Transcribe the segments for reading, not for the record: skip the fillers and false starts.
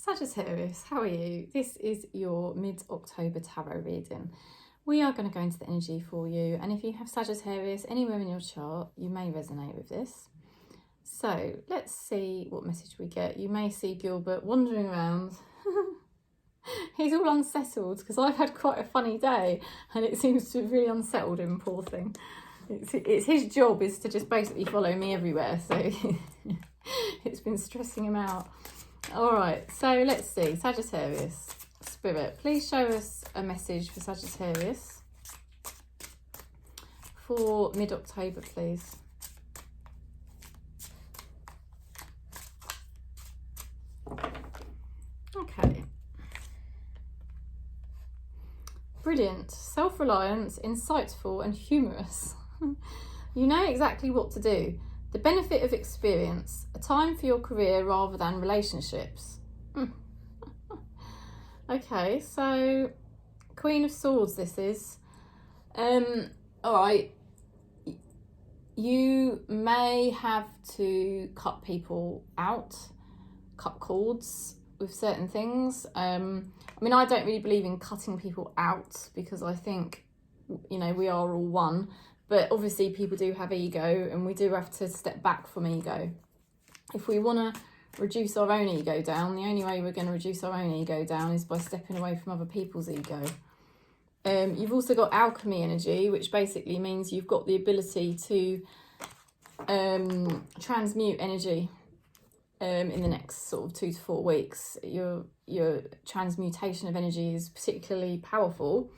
Sagittarius, how are you? This is your mid-October tarot reading. We are going to go into the energy for you, and if you have Sagittarius anywhere in your chart, you may resonate with this. So let's see what message we get. You may see Gilbert wandering around. He's all unsettled because I've had quite a funny day and it seems to have really unsettled him, poor thing. It's his job is to just basically follow me everywhere, so it's been stressing him out. All right, so let's see. Sagittarius, Spirit, please show us a message for Sagittarius for mid-October, please. Okay. Brilliant, self-reliance, insightful and humorous. You know exactly what to do. The benefit of experience, a time for your career rather than relationships. Okay, so Queen of Swords this is. All right, you may have to cut people out, cut cords with certain things. I mean, I don't really believe in cutting people out because I think, you know, we are all one. But obviously people do have ego and we do have to step back from ego. If we want to reduce our own ego down, the only way we're going to reduce our own ego down is by stepping away from other people's ego. You've also got alchemy energy, which basically means you've got the ability to transmute energy in the next sort of 2 to 4 weeks. Your transmutation of energy is particularly powerful.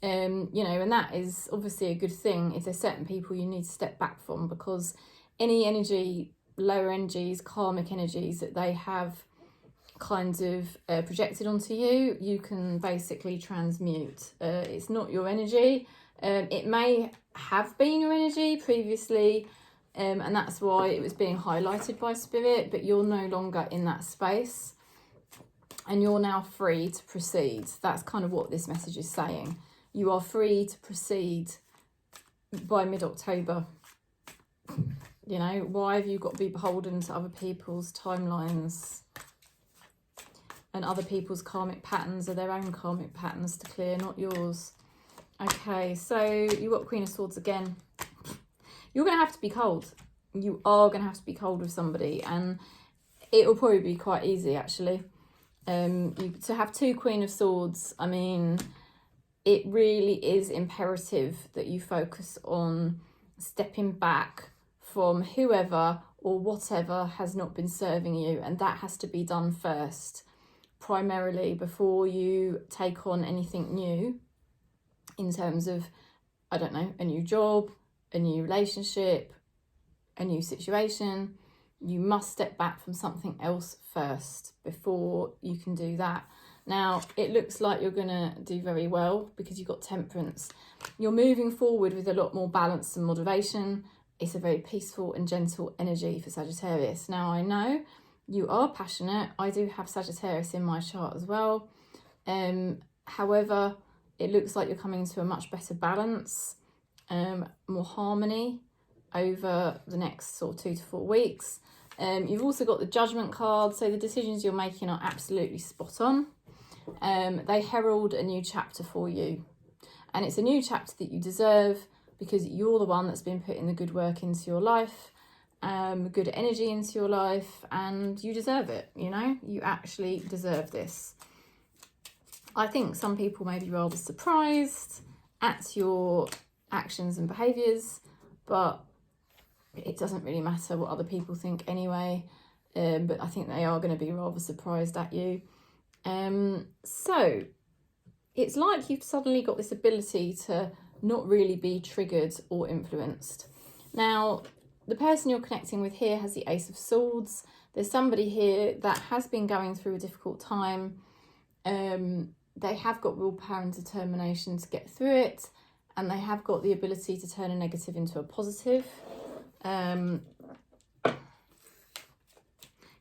You know, and that is obviously a good thing if there's certain people you need to step back from, because any energy, lower energies, karmic energies that they have kind of projected onto you, you can basically transmute. It's not your energy. It may have been your energy previously, and that's why it was being highlighted by Spirit, but you're no longer in that space and you're now free to proceed. That's kind of what this message is saying. You are free to proceed by mid-October. You know, why have you got to be beholden to other people's timelines and other people's karmic patterns are their own karmic patterns to clear, not yours? Okay, so you've got Queen of Swords again. You're going to have to be cold. You are going to have to be cold with somebody, and it will probably be quite easy, actually. To have 2 Queen of Swords, I mean, it really is imperative that you focus on stepping back from whoever or whatever has not been serving you, and that has to be done first, primarily, before you take on anything new in terms of, I don't know, a new job, a new relationship, a new situation. You must step back from something else first before you can do that. Now, it looks like you're going to do very well because you've got Temperance. You're moving forward with a lot more balance and moderation. It's a very peaceful and gentle energy for Sagittarius. Now, I know you are passionate. I do have Sagittarius in my chart as well. However, it looks like you're coming to a much better balance, more harmony over the next sort of 2 to 4 weeks. You've also got the Judgment card, so the decisions you're making are absolutely spot on. They herald a new chapter for you, and it's a new chapter that you deserve because you're the one that's been putting the good work into your life, good energy into your life, and you deserve it. You know, you actually deserve this. I think some people may be rather surprised at your actions and behaviours, but it doesn't really matter what other people think anyway. But I think they are going to be rather surprised at you. So it's like you've suddenly got this ability to not really be triggered or influenced. Now, the person you're connecting with here has the Ace of Swords. There's somebody here that has been going through a difficult time. They have got willpower and determination to get through it, and they have got the ability to turn a negative into a positive.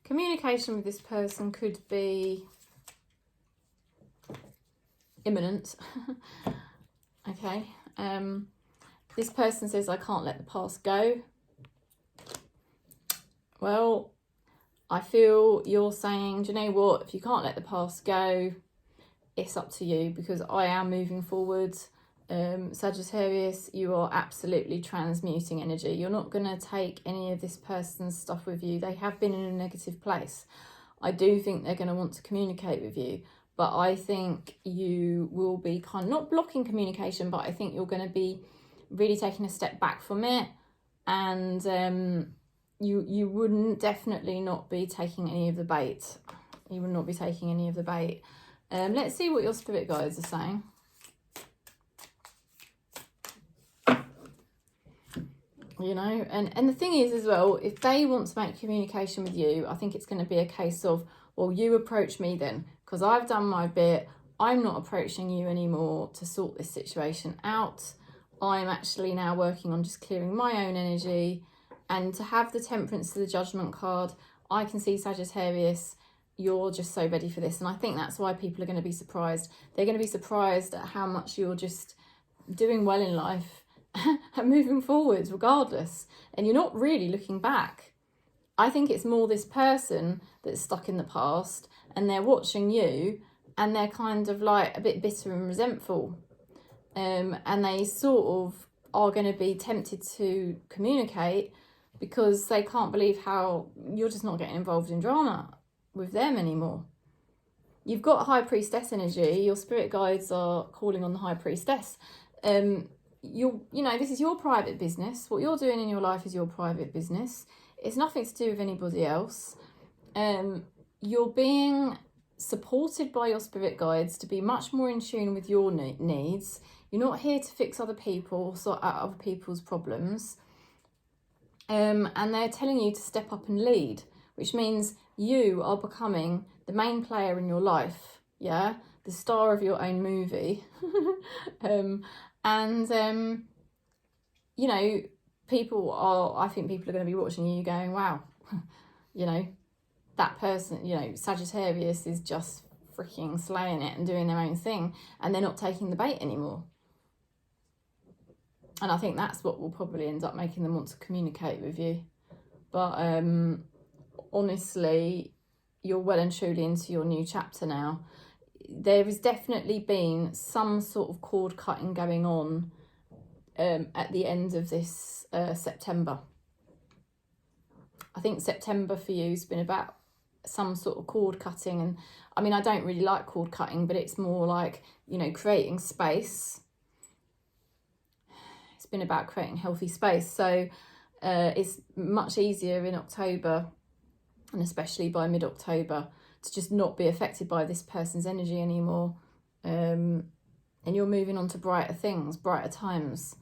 Communication with this person could be imminent. Okay. This person says, I can't let the past go. Well, I feel you're saying, do you know what, if you can't let the past go, it's up to you, because I am moving forward. Sagittarius, you are absolutely transmuting energy. You're not going to take any of this person's stuff with you. They have been in a negative place. I do think they're going to want to communicate with you, but I think you will be kind of not blocking communication, but I think you're going to be really taking a step back from it, and you wouldn't definitely not be taking any of the bait. You would not be taking any of the bait. Let's see what your spirit guides are saying. You know, and the thing is as well, if they want to make communication with you, I think it's going to be a case of, well, you approach me then, because I've done my bit. I'm not approaching you anymore to sort this situation out. I'm actually now working on just clearing my own energy. And to have the Temperance to the Judgment card, I can see, Sagittarius, you're just so ready for this. And I think that's why people are going to be surprised. They're going to be surprised at how much you're just doing well in life and moving forwards regardless. And you're not really looking back. I think it's more this person that's stuck in the past, and they're watching you, and they're kind of like a bit bitter and resentful. And they sort of are going to be tempted to communicate, because they can't believe how you're just not getting involved in drama with them anymore. You've got High Priestess energy. Your spirit guides are calling on the High Priestess. You know, this is your private business. What you're doing in your life is your private business. It's nothing to do with anybody else. You're being supported by your spirit guides to be much more in tune with your needs. You're not here to fix other people, sort out other people's problems. And they're telling you to step up and lead, which means you are becoming the main player in your life, yeah? The star of your own movie. You know, I think people are going to be watching you going, wow, you know, that person, you know, Sagittarius is just freaking slaying it and doing their own thing, and they're not taking the bait anymore. And I think that's what will probably end up making them want to communicate with you. But honestly, you're well and truly into your new chapter now. There has definitely been some sort of cord cutting going on at the end of this September. I think September for you has been about some sort of cord cutting. And I mean, I don't really like cord cutting, but it's more like, you know, creating space. It's been about creating healthy space. So it's much easier in October, and especially by mid-October, to just not be affected by this person's energy anymore. And you're moving on to brighter things, brighter times.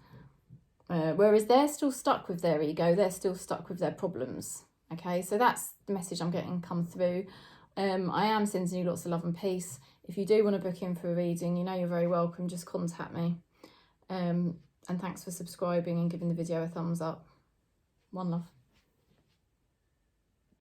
Whereas they're still stuck with their ego, they're still stuck with their problems. Okay, so that's the message I'm getting come through. I am sending you lots of love and peace. If you do want to book in for a reading, you know you're very welcome. Just contact me. And thanks for subscribing and giving the video a thumbs up. One love.